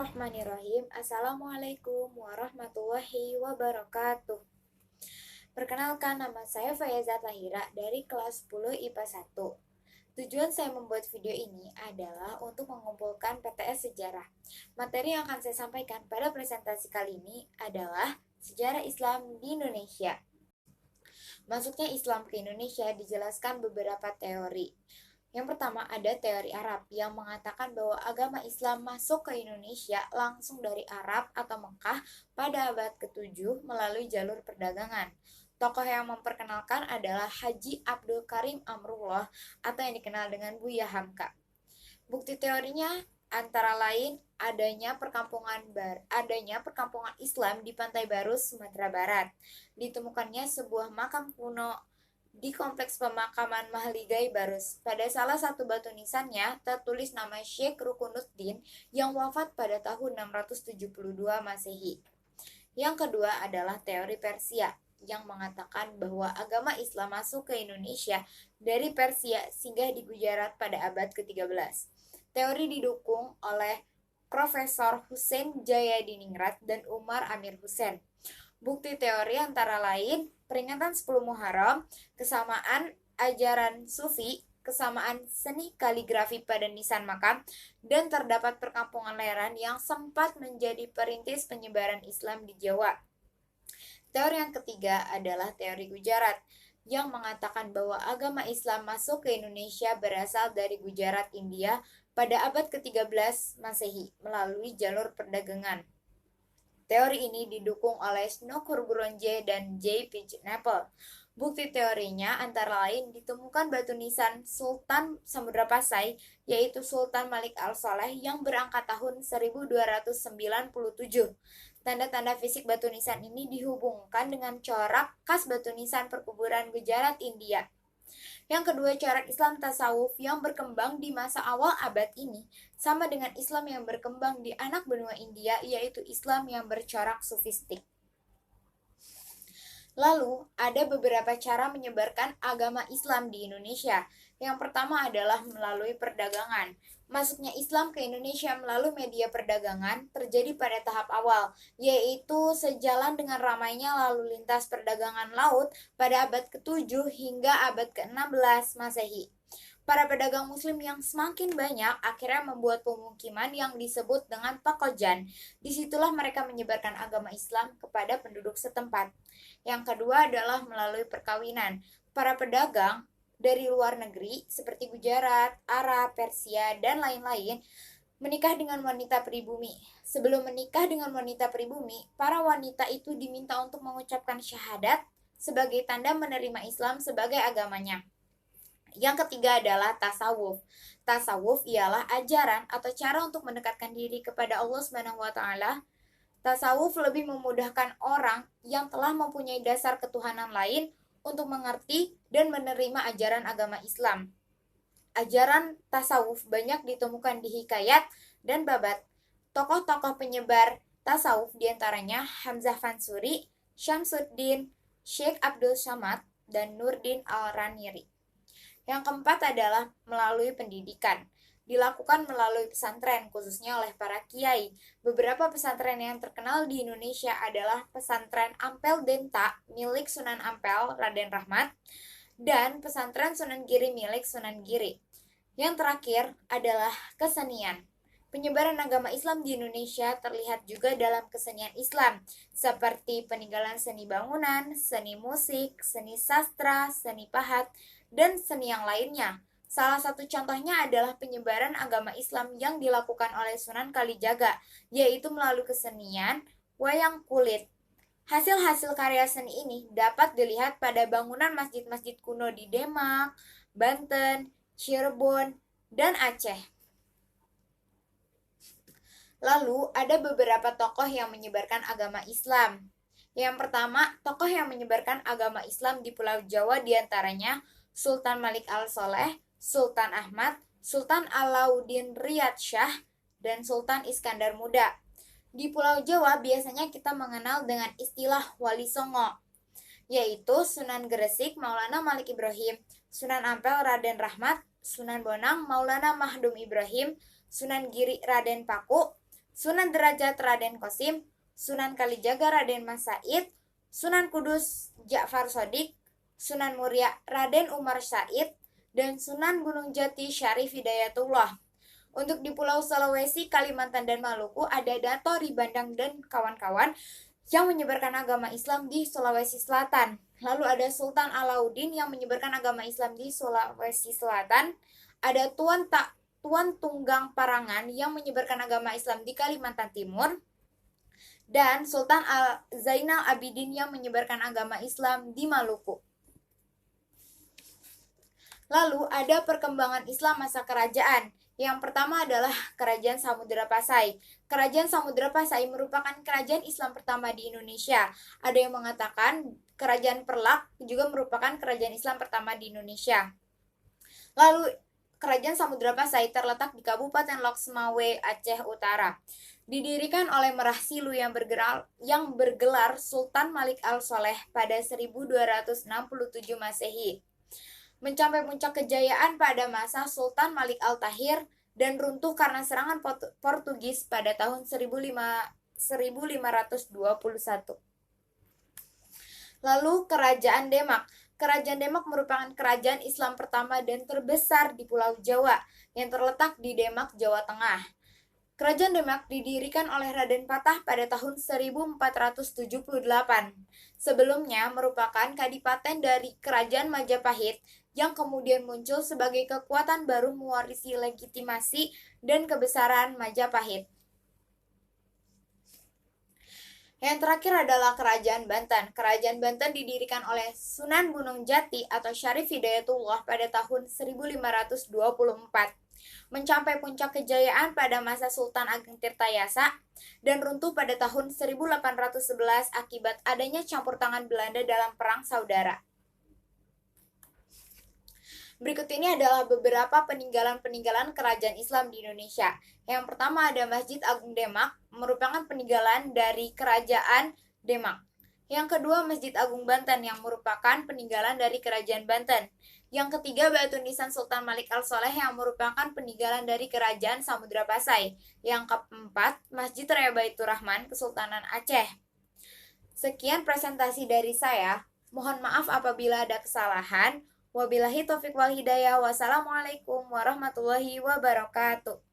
Bismillahirrahmanirrahim. Assalamualaikum warahmatullahi wabarakatuh. Perkenalkan, nama saya Fayazat Lahira dari kelas 10 IPA 1. Tujuan saya membuat video ini adalah untuk mengumpulkan PTS sejarah. Materi yang akan saya sampaikan pada presentasi kali ini adalah sejarah Islam di Indonesia. Masuknya Islam ke Indonesia dijelaskan beberapa teori. Yang pertama ada teori Arab yang mengatakan bahwa agama Islam masuk ke Indonesia langsung dari Arab atau Mekah pada abad ke-7 melalui jalur perdagangan. Tokoh yang memperkenalkan adalah Haji Abdul Karim Amrullah atau yang dikenal dengan Buya Hamka. Bukti teorinya antara lain adanya perkampungan Islam di Pantai Baru, Sumatera Barat. Ditemukannya sebuah makam kuno di kompleks pemakaman Mahligai Barus. Pada salah satu batu nisannya tertulis nama Syekh Rukunuddin yang wafat pada tahun 672 Masehi. Yang kedua adalah teori Persia yang mengatakan bahwa agama Islam masuk ke Indonesia dari Persia singgah di Gujarat pada abad ke-13. Teori didukung oleh Profesor Hussein Jayadiningrat dan Umar Amir Hussein. Bukti teori antara lain peringatan 10 Muharram, kesamaan ajaran Sufi, kesamaan seni kaligrafi pada nisan makam, dan terdapat perkampungan Leran yang sempat menjadi perintis penyebaran Islam di Jawa. Teori yang ketiga adalah teori Gujarat yang mengatakan bahwa agama Islam masuk ke Indonesia berasal dari Gujarat, India pada abad ke-13 Masehi melalui jalur perdagangan. Teori ini didukung oleh Snowcurve Gronje dan J. Pitjnapel. Bukti teorinya antara lain ditemukan batu nisan Sultan Samudra Pasai, yaitu Sultan Malik Al-Saleh yang berangkat tahun 1297. Tanda-tanda fisik batu nisan ini dihubungkan dengan corak khas batu nisan perkuburan Gujarat, India. Yang kedua, corak Islam tasawuf yang berkembang di masa awal abad ini sama dengan Islam yang berkembang di anak benua India, yaitu Islam yang bercorak sufistik. Lalu, ada beberapa cara menyebarkan agama Islam di Indonesia. Yang pertama adalah melalui perdagangan. Masuknya Islam ke Indonesia melalui media perdagangan terjadi pada tahap awal, yaitu sejalan dengan ramainya lalu lintas perdagangan laut pada abad ke-7 hingga abad ke-16 Masehi. Para pedagang muslim yang semakin banyak akhirnya membuat pemukiman yang disebut dengan Pakojan. Disitulah mereka menyebarkan agama Islam kepada penduduk setempat. Yang kedua adalah melalui perkawinan. Para pedagang dari luar negeri seperti Gujarat, Arab, Persia, dan lain-lain menikah dengan wanita pribumi. Sebelum menikah dengan wanita pribumi, para wanita itu diminta untuk mengucapkan syahadat sebagai tanda menerima Islam sebagai agamanya. Yang ketiga adalah tasawuf. Tasawuf ialah ajaran atau cara untuk mendekatkan diri kepada Allah SWT. Tasawuf lebih memudahkan orang yang telah mempunyai dasar ketuhanan lain untuk mengerti dan menerima ajaran agama Islam. Ajaran tasawuf banyak ditemukan di Hikayat dan Babat. Tokoh-tokoh penyebar tasawuf diantaranya Hamzah Fansuri, Syamsuddin, Syekh Abdul Samad, dan Nurdin Al-Raniri. Yang keempat adalah melalui pendidikan. Dilakukan melalui pesantren, khususnya oleh para kiai. Beberapa pesantren yang terkenal di Indonesia adalah pesantren Ampel Denta milik Sunan Ampel Raden Rahmat dan pesantren Sunan Giri milik Sunan Giri. Yang terakhir adalah kesenian. Penyebaran agama Islam di Indonesia terlihat juga dalam kesenian Islam, seperti peninggalan seni bangunan, seni musik, seni sastra, seni pahat, dan seni yang lainnya. Salah satu contohnya adalah penyebaran agama Islam yang dilakukan oleh Sunan Kalijaga, yaitu melalui kesenian wayang kulit. Hasil-hasil karya seni ini dapat dilihat pada bangunan masjid-masjid kuno di Demak, Banten, Cirebon, dan Aceh. Lalu, ada beberapa tokoh yang menyebarkan agama Islam. Yang pertama, tokoh yang menyebarkan agama Islam di Pulau Jawa diantaranya Sultan Malik Al-Saleh, Sultan Ahmad, Sultan Alauddin Riyad Shah, dan Sultan Iskandar Muda. Di Pulau Jawa biasanya kita mengenal dengan istilah Wali Songo, yaitu Sunan Gresik Maulana Malik Ibrahim, Sunan Ampel Raden Rahmat, Sunan Bonang Maulana Mahdum Ibrahim, Sunan Giri Raden Paku, Sunan Derajat Raden Qasim, Sunan Kalijaga Raden Mas Said, Sunan Kudus Ja'far Shodiq, Sunan Muria Raden Umar Said, dan Sunan Gunung Jati Syarif Hidayatullah. Untuk di Pulau Sulawesi, Kalimantan, dan Maluku ada Dato Ribandang dan kawan-kawan yang menyebarkan agama Islam di Sulawesi Selatan. Lalu ada Sultan Alauddin yang menyebarkan agama Islam di Sulawesi Selatan. Ada Tuan Tunggang Parangan yang menyebarkan agama Islam di Kalimantan Timur, dan Sultan Zainal Abidin yang menyebarkan agama Islam di Maluku. Lalu ada perkembangan Islam masa kerajaan. Yang pertama adalah Kerajaan Samudra Pasai. Kerajaan Samudra Pasai merupakan kerajaan Islam pertama di Indonesia. Ada yang mengatakan Kerajaan Perlak juga merupakan kerajaan Islam pertama di Indonesia. Lalu Kerajaan Samudra Pasai terletak di Kabupaten Lok Sumawe, Aceh Utara. Didirikan oleh Merah Silu yang bergelar Sultan Malik Al-Soleh pada 1267 Masehi. Mencapai puncak kejayaan pada masa Sultan Malik Al-Tahir dan runtuh karena serangan Portugis pada tahun 1521. Lalu Kerajaan Demak. Kerajaan Demak merupakan kerajaan Islam pertama dan terbesar di Pulau Jawa yang terletak di Demak, Jawa Tengah. Kerajaan Demak didirikan oleh Raden Patah pada tahun 1478. Sebelumnya merupakan kadipaten dari Kerajaan Majapahit yang kemudian muncul sebagai kekuatan baru mewarisi legitimasi dan kebesaran Majapahit. Yang terakhir adalah Kerajaan Banten. Kerajaan Banten didirikan oleh Sunan Gunung Jati atau Syarif Hidayatullah pada tahun 1524. Mencapai puncak kejayaan pada masa Sultan Ageng Tirtayasa dan runtuh pada tahun 1811 akibat adanya campur tangan Belanda dalam Perang Saudara. Berikut ini adalah beberapa peninggalan-peninggalan kerajaan Islam di Indonesia. Yang pertama ada Masjid Agung Demak, merupakan peninggalan dari Kerajaan Demak. Yang kedua Masjid Agung Banten yang merupakan peninggalan dari Kerajaan Banten. Yang ketiga Batu Nisan Sultan Malik Al-Soleh yang merupakan peninggalan dari Kerajaan Samudra Pasai. Yang keempat Masjid Raya Baitur Rahman Kesultanan Aceh. Sekian presentasi dari saya. Mohon maaf apabila ada kesalahan. Wabillahi taufiq wal hidayah. Wassalamualaikum warahmatullahi wabarakatuh.